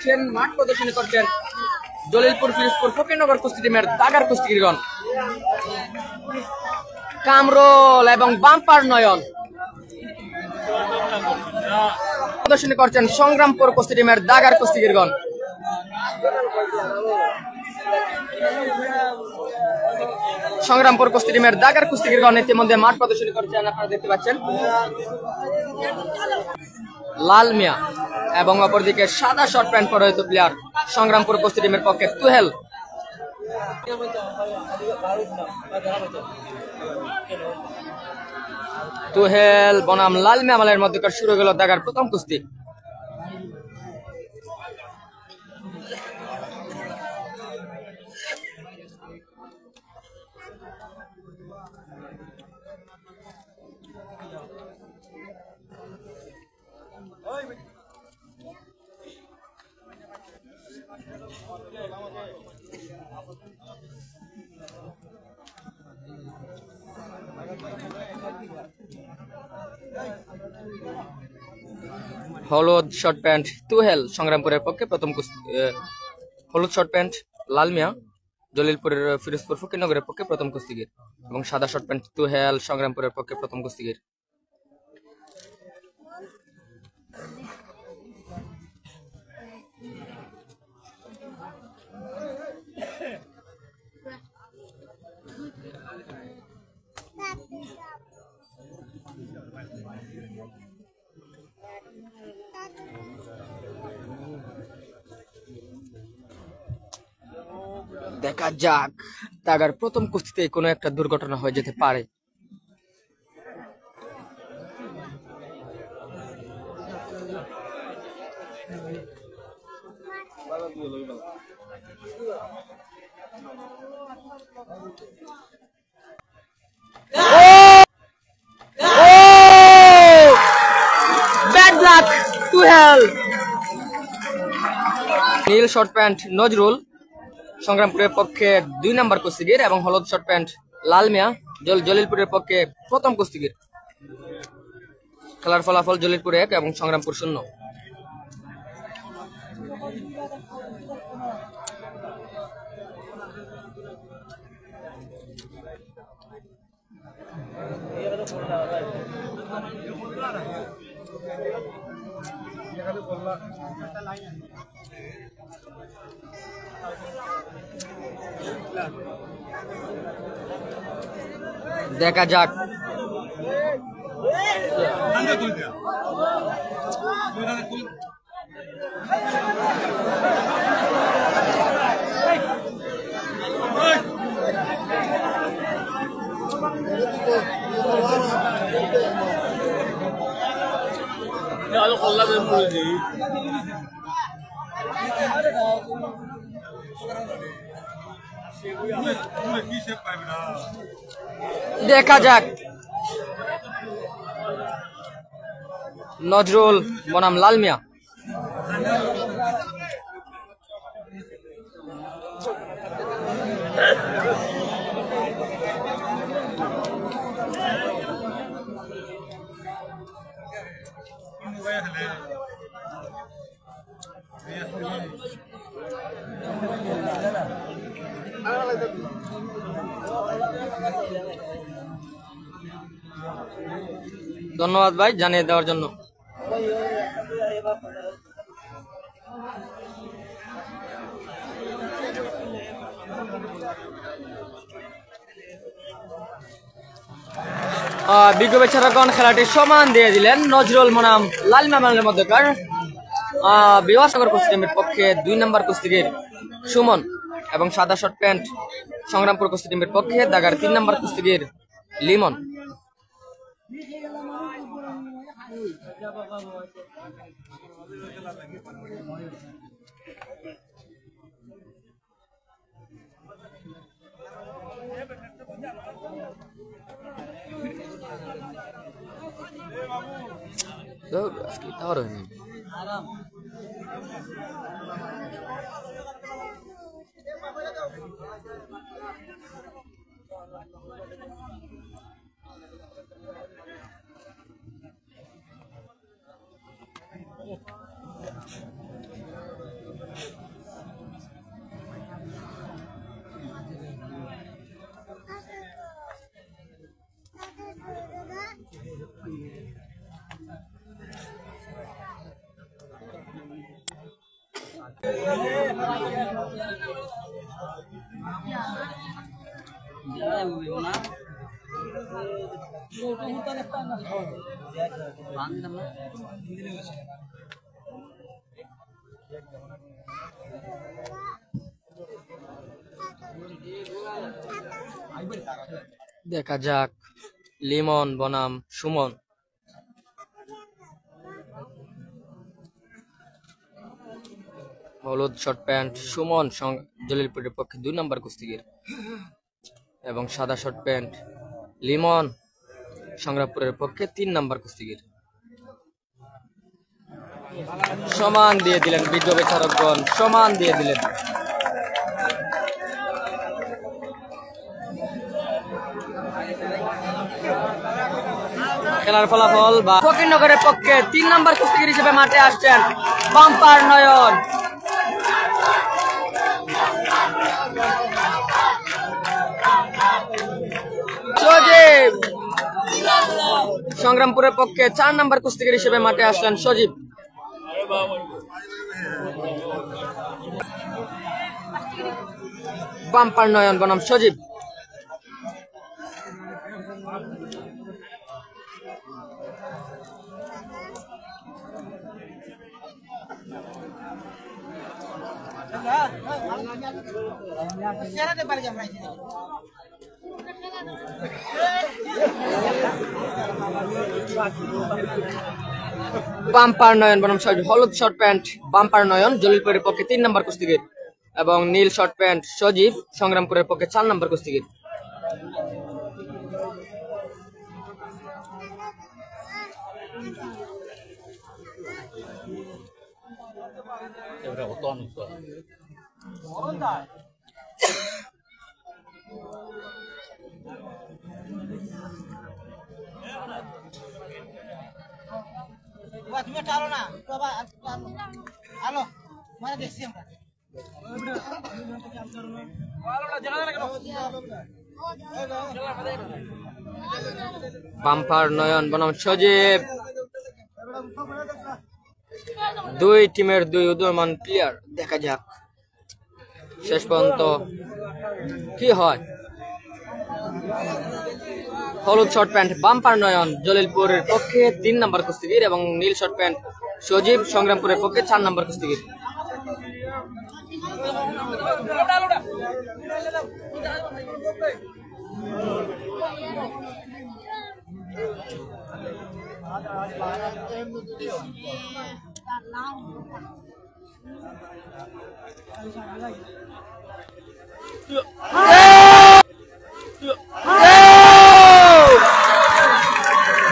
পাচ্ছেন মাঠ প্রদর্শনী করছেন জলিলপুর ফিরোজপুর ফকিরনগর কুস্তি টিমের দাগার কুস্তিগিরগণ। কামরোল এবং বাম্পার নয়ন প্রদর্শনী করছেন সংগ্রামপুর কুস্তি টিমের দাগার কুস্তিগিরগণ। সংগ্রামপুর কুস্তি টিমের দাগার কুস্তিগিরগণ ইতিমধ্যে মাঠ প্রদর্শনী করছেন, আপনারা দেখতে পাচ্ছেন। লাল মিয়া এবং অপরদিকে সাদা শর্ট প্যান্ট পরিহিত প্লেয়ার সংগ্রামপুর কুস্তি টিমের পক্ষে তুহেল। তুহেল বনাম লাল মিয়া মালের মধ্যকার শুরু গেল দাগার প্রথম কুস্তি। হলুদ শর্ট প্যান্ট তুহেল সংগ্রামপুরের পক্ষে প্রথম কুস্তি, হলুদ শর্ট প্যান্ট লাল মিয়া জলিলপুরের ফিরোজপুর ফকিরনগরের পক্ষে প্রথম কুস্তিগির এবং সাদা শর্ট প্যান্ট তুহেল সংগ্রামপুরের পক্ষে প্রথম কুস্তিগির। দেখা যাক দাগার প্রথম কুস্তিতে কোনো একটা দুর্ঘটনা হয়ে যেতে পারে। ব্যাড লাক তুহেল। নীল শর্ট প্যান্ট নজরুল সংগ্রামপুরের পক্ষে 2 নম্বর কুস্তিগির এবং হলুদ শর্ট প্যান্ট লাল মিয়া জলিলপুরের পক্ষে প্রথম কুস্তিগির। খেলার ফলাফল জলিলপুর 1 এবং সংগ্রামপুর 0। দেখা যাক দেখা যাক নজরুল বনাম লাল মিয়া। ধন্যবাদ ভাই জানিয়ে দেওয়ার জন্য। বিজ্ঞ বেচারাগণ খেলাটি সমান দিয়ে দিলেন। নজরুল বনাম লাল মিয়া মধ্যকার বিভাসনগর কুস্তি টিমের পক্ষে 2 নম্বর কুস্তিগির সুমন এবং সাদা শর্ট প্যান্ট সংগ্রামপুর কুস্তি টিমের পক্ষে দাগার 3 নম্বর কুস্তিগির লিমন। দেখা যাক লিমন বনাম সুমন। হলুদ শর্ট প্যান্ট সুমন জলিলপুরের পক্ষে 2 নম্বর কুস্তিগির এবং সাদা শর্ট প্যান্ট লিমন সংগ্রামপুরের পক্ষে 3 নম্বর কুস্তিগির। সমান দিয়ে দিলেন বিজ্ঞ বিচারকগণ, সমান দিয়ে দিলেন। খেলার ফলাফল বা ফকিরনগরের পক্ষে 3 নম্বর কুস্তিগির হিসেবে মাঠে আসছেন বাম্পার নয়ন। সজীব সংগ্রামপুরের পক্ষে 4 নম্বর কুস্তিগির হিসেবে মাঠে আসলেন সজীব। বাম্পার নয়ন বনাম সজীব। বাম্পার নয়ন বনাম সজীব। হলুদ শর্ট প্যান্ট বাম্পার নয়ন জলিলপুরের পক্ষে 3 নম্বর কুস্তিগির এবং নীল শর্ট প্যান্ট সজীব সংগ্রামপুরের পক্ষে 4 নম্বর কুস্তিগির। বাম্পার নয়ন বনাম সজীব। 2 টিমের 2 উদীয়মান প্লেয়ার। দেখা যাক শেষ পর্যন্ত কি হয়। হলুদ শর্ট প্যান্ট বাম্পার নয়ন জলিলপুরের পক্ষে 3 নম্বর কুস্তিগির এবং নীল শর্ট প্যান্ট সজীব সংগ্রামপুরের পক্ষে 4 নম্বর কুস্তিগির।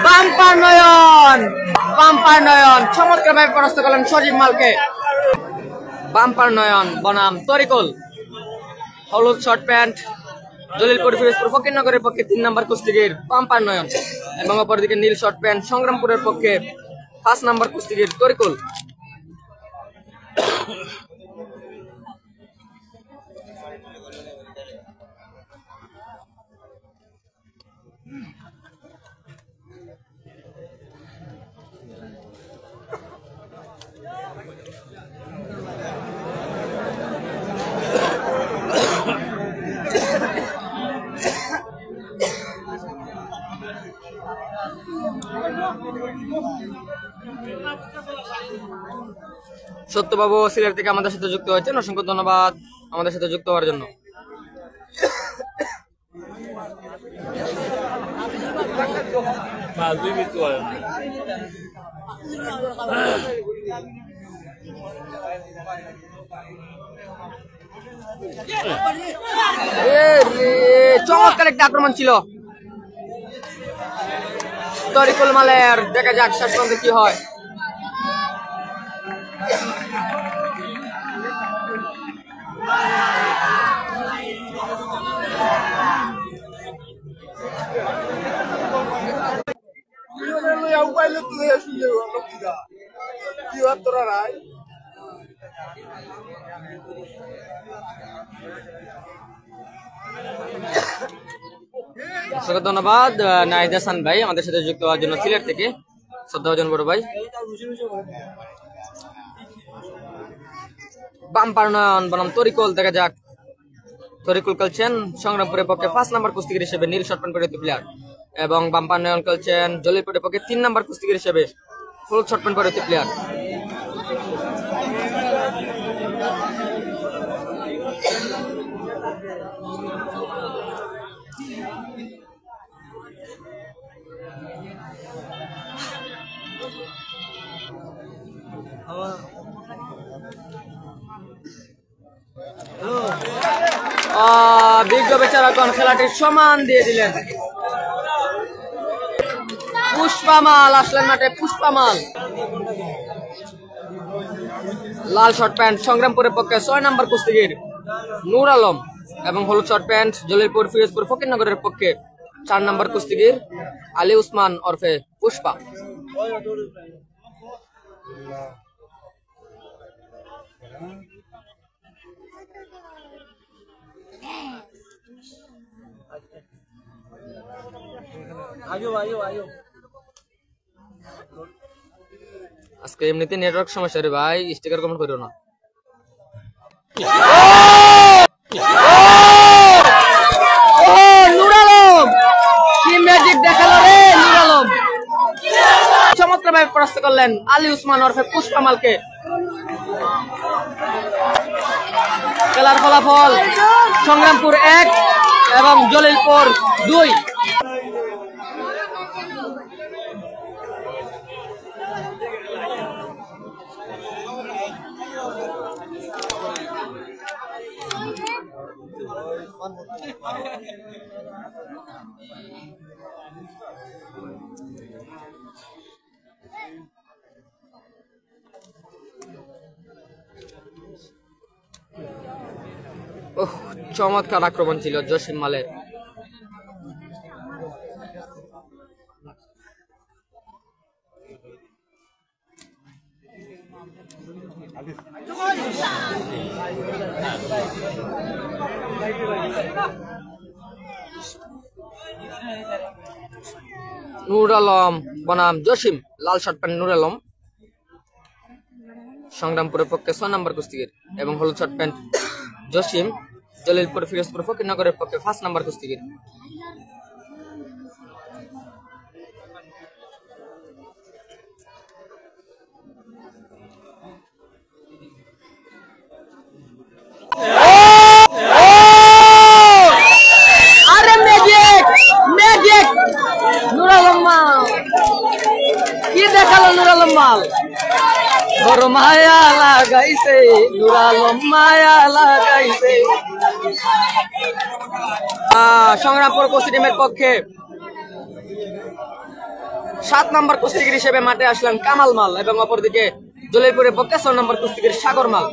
বাম্পার নয়ন চমৎকারভাবে পরাস্ত করলেন সজীব মালকে। বাম্পার নয়ন বনাম তরিকুল। হলুদ শর্ট প্যান্ট জলিলপুর ফিরোজপুর ফকিরনগরের পক্ষে 3 নম্বর কুস্তিগির বাম্পার নয়ন এবং অপরদিকে নীল শর্ট প্যান্ট সংগ্রামপুরের পক্ষে 5 নম্বর কুস্তিগির তরিকুল। সত্যবাবু সিলেট থেকে আমাদের সাথে যুক্ত হয়েছেন, অসংখ্য ধন্যবাদ আমাদের সাথে যুক্ত হওয়ার জন্য। চমৎকার একটা আক্রমণ ছিল তরিকুল মালের। দেখা যাক শেষ পর্যন্ত কি হয়। ধন্যবাদ নাহিদ হাসান ভাই আমাদের সাথে যুক্ত হওয়ার জন্য সিলেট থেকে। শ্রদ্ধাভাজন বড় ভাই বাম্পার নয়ন বনাম তরিকুল। দেখা যাক, তরিকুল খেলছেন সংগ্রামপুরের পক্ষে 5 নম্বর কুস্তিগির হিসেবে নীল শর্ট প্যান্ট পরিহিত প্লেয়ার, এবং বাম্পার নয়ন খেলছেন জলিলপুরের পক্ষে 3 নম্বর কুস্তিগির হিসেবে হলুদ শর্ট প্যান্ট পরিহিত প্লেয়ার। বিজ্ঞ বেচারাগণ খেলাটি সমান দিয়ে দিলেন। পুষ্পামাল আসলেন মাঠে, পুষ্পামাল। লাল শর্ট প্যান্ট সংগ্রামপুরের পক্ষে 6 নম্বর কুস্তিগির নূর আলম, এবং হলুদ শর্ট প্যান্ট জলিলপুর ফিরোজপুর ফকিরনগরের পক্ষে 4 নম্বর কুস্তিগির আলী উসমান ওরফে পুষ্পা। আজকে এমনিতে নেটওয়ার্ক সমস্যা রে ভাই, স্টিকার কমেন্ট করো না। নূর আলম কি ম্যাজিক দেখালো রে! নূর আলম চমৎকার ভাবে পরাস্ত করলেন আলী উসমান ওরফে পুষ্পামালকে। খেলার ফলাফল সংগ্রামপুর 1 এবং জলিলপুর 2। চমৎকার আক্রমণ ছিল জসিম মালের। নূর আলম বনাম জসিম, লাল শর্ট প্যান্ট নূর আলম সংগ্রামপুরের পক্ষে 6 নম্বর কুস্তিগির, এবং হলুদ শর্ট প্যান্ট জসিম জলিলপুর ফিরোজপুর ফকিরনগরের পক্ষে 5 নম্বর কুস্তিগির। আরে ম্যাজিক ম্যাজিক! নূর আলম মাল কি দেখালো! নূর আলম মাল বড় মায়া লাগাইছে, নূর আলম মায়া লাগাইছে। সংগ্রামপুর কুস্তি টিমের পক্ষে 7 নম্বর কুস্তিগির হিসেবে মাঠে আসলেন কামাল মাল, এবং অপরদিকে জলিলপুরের পক্ষে 6 নম্বর কুস্তিগির সাগর মাল।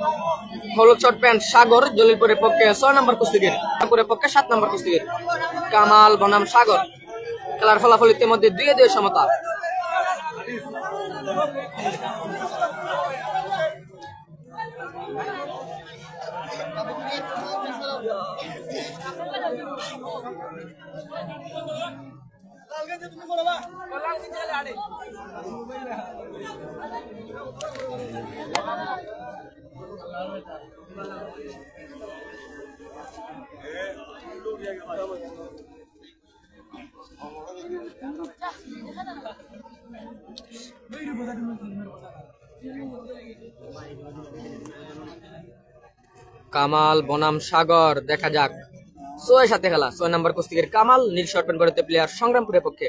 হলুদ শর্ট প্যান্ট সাগর জলিলপুরের পক্ষে 6 নম্বর কুস্তিগির, পক্ষে 7 নম্বর কুস্তিগির কামাল বনাম সাগর। খেলার ফলাফল ইতিমধ্যে 2-2 সমতা। কামাল বনাম সাগর, দেখা যাক। 6 সাথে খেলা। 6 নম্বর কুস্তিগির কামাল নীল শর্ট প্যান্ট পরিহিত প্লেয়ার সংগ্রামপুরের পক্ষে,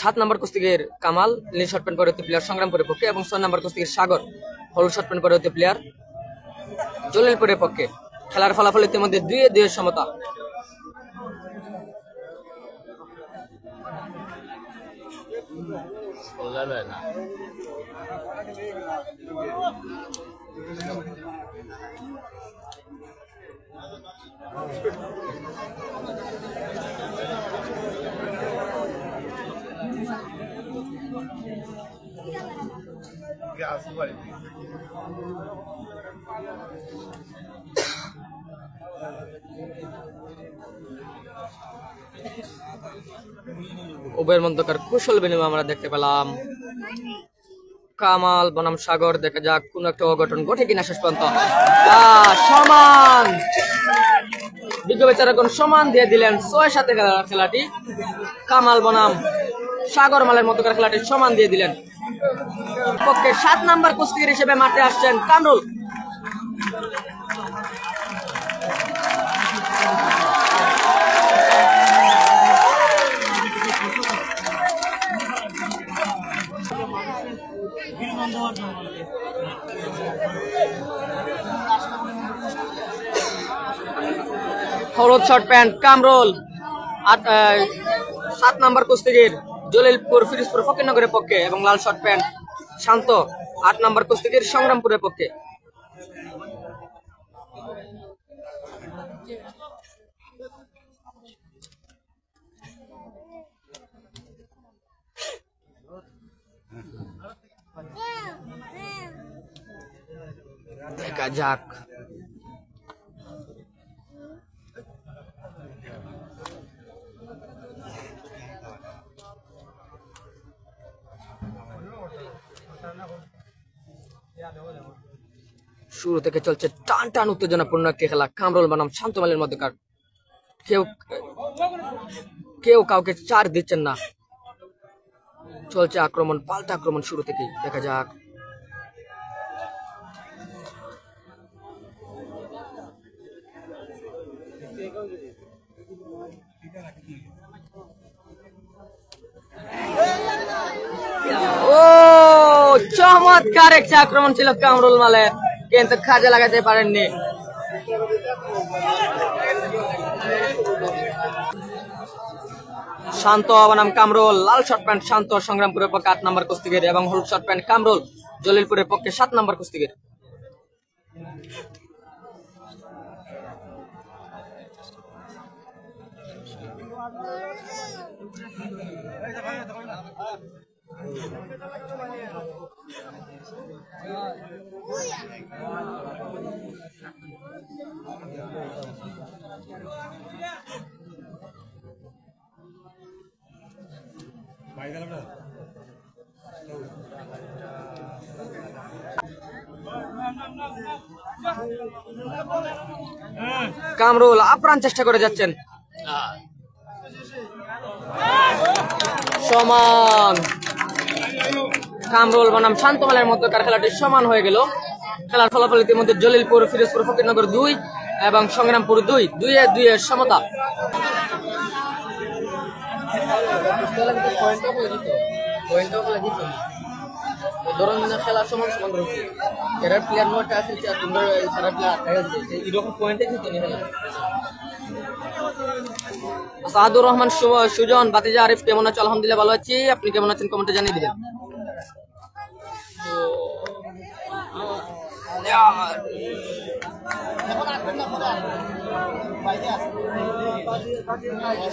7 নম্বর কুস্তিগির কামাল নীল শর্ট প্যান্ট পরিহিত প্লেয়ার সংগ্রামপুরের পক্ষে, এবং 6 নম্বর কুস্তিগির সাগর হলুদ শর্ট প্যান্ট পরিহিত প্লেয়ার জলিলপুরের পক্ষে। খেলার ফলাফল ইতিমধ্যে 2-2 সমতা। উভয়ের মধ্যকার কুশল বিনিময় আমরা দেখতে পেলাম। কামাল বনাম সাগর। দেখা যাক কোন একটা অঘটন ঘটে কিনা শেষ পর্যন্ত। সমান বিজ্ঞ বিচারকগণ সমান দিয়ে দিলেন 6-7 খেলাটি। কামাল বনাম সাগর মালের মধ্যকার খেলাটি সমান দিয়ে দিলেন। পক্ষে 7 নাম্বার কুস্তিগির হিসেবে মাঠে আসছেন কামরুল। হলুদ শর্ট প্যান্ট কামরুল 7 নাম্বার কুস্তিগির জলিলপুর ফিরোজপুর ফকিরনগরের পক্ষে, এবং লাল শর্ট প্যান্ট শান্ত 8 নাম্বার কুস্তিগির সংগ্রামপুরের পক্ষে। দেখা যাক শুরু থেকে চলছে টান টান উত্তেজনাপূর্ণ একটি খেলা। কামরুল বনাম শান্তমালের মধ্যকার। কেউ কাউকে চার দিচ্ছেন না, চলছে আক্রমণ, পাল্টা আক্রমণ শুরু থেকেই। দেখা যাক ও চমৎকার একটা আক্রমণ ছিল কামরুল মালের, কিন্তু কাজে লাগাতে পারেননি। শান্ত বনাম কামরুল, লাল শর্ট প্যান্ট শান্ত সংগ্রামপুরের পক্ষে 8 নাম্বার কুস্তিগির, এবং হলুদ শর্ট প্যান্ট কামরুল জলিলপুরের পক্ষে 7 নাম্বার কুস্তিগির। কামরুল আপ্রাণ চেষ্টা করে যাচ্ছেন। সমান কামরুল বনাম শান্তমালের মধ্যকার খেলাটি সমান হয়ে গেল। খেলার ফলাফল ইতিমধ্যে জলিলপুর ফিরোজপুর ফকিরনগর 2 এবং সংগ্রামপুর 2-2 এর সমতা। খেলার সমান সমান রয়েছে। এরা প্লেয়ার নয়টা আছে, এরকম পয়েন্টে সাদুর রহমান সুজন বাতিজা আরিফ কেমন আছো? আলহামদুলিল্লাহ ভালো আছি, আপনি কেমন আছেন কমেন্টে জানিয়ে দিবেন।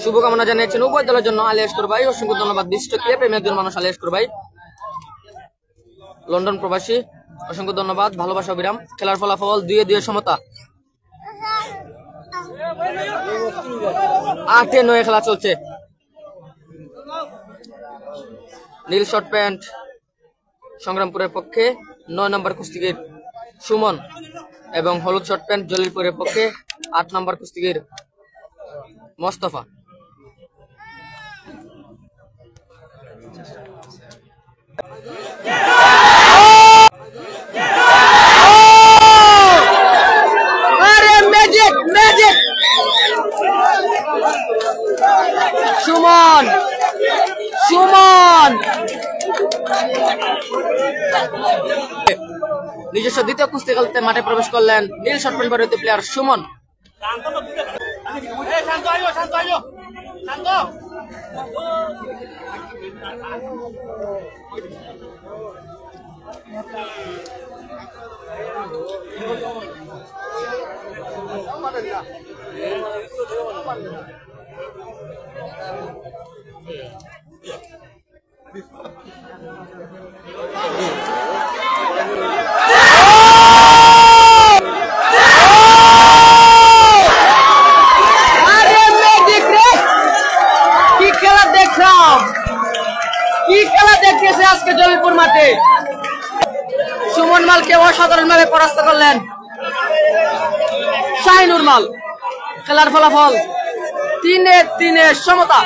শুভকামনা জানিয়েছেন উভয় দলের জন্য আলিয়াসকুর ভাই, অসংখ্য ধন্যবাদ। বিশিষ্ট ক্রিয়া প্রেমী একজন মানুষ আলিয়াসকুর ভাই, লন্ডন প্রবাসী, অসংখ্য ধন্যবাদ, ভালোবাসা অবিরাম। খেলার ফলাফল 2-2 সমতা। 8-9 খেলা চলছে। নীল শর্ট প্যান্ট সংগ্রামপুরের পক্ষে 9 নম্বর কুস্তিগির সুমন, এবং হলুদ শর্ট প্যান্ট জলিলপুরের পক্ষে 8 নম্বর কুস্তিগির মোস্তফা। সুমন নিজস্ব দ্বিতীয় কুস্তি খেলতে মাঠে প্রবেশ করলেন নীল শর্ট প্যান্ট পরিহিত প্লেয়ার সুমন। কি খেলা দেখতেছে আজকে জলিলপুর মাঠে, সুমন মালকে অসাধারণ ভাবে পরাস্ত করলেন শাহিনুর মাল। খেলার ফলাফল 3-3 সমতা।